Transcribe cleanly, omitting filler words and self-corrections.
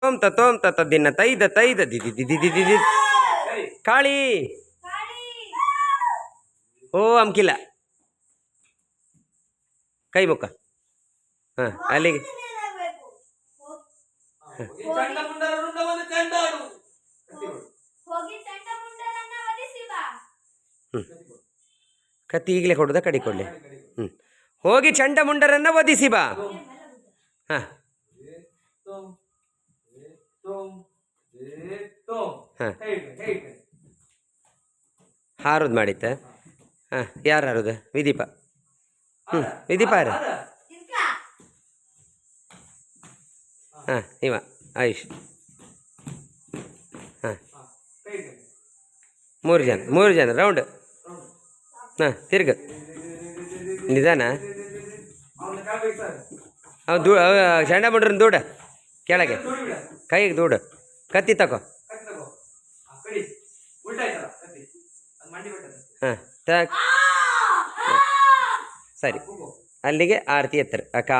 ತೋಂ ತತ ದಿನ ತೈದ ತೈದ ದಿದಿ ದಿದಿ ದಿದಿ ದಿದಿ ಕಾಳಿ ಓ ಅಮ್ಕಿಲ್ಲ ಕೈ ಮುಖ ಹಾಂ ಅಲ್ಲಿಗೆ ಕತ್ತಿ ಈಗಲೇ ಕೊಡುದಾ ಕಡಿ ಕೊಡಲಿ ಹೋಗಿ ಚಂಡಮುಂಡರನ್ನ ವಧಿಸಿ ಬಾ ಹಾಂ ಹಾಂ ಹಾರೋದು ಮಾಡಿತ್ತ ಹಾಂ ಯಾರು ಹಾರೋದು ವಿದೀಪ ವಿದೀಪ ಯಾರು ಹಾಂ ಇವ ಆಯುಷ್ ಹಾಂ ಮೂರು ಜನ ರೌಂಡ್ ಹಾಂ ತಿರ್ಗ ನಿಧಾನ ಅವ ಚಂಡಮುಂಡ್ರನ್ನ ದೂಡ ಕೆಳಗೆ ಕೈಗೆ ದೂಡು ಕತ್ತಿ ತಗೋ ಹಾಂ ಸರಿ ಅಲ್ಲಿಗೆ ಆರತಿ ಎತ್ತರ ಅಕ್ಕ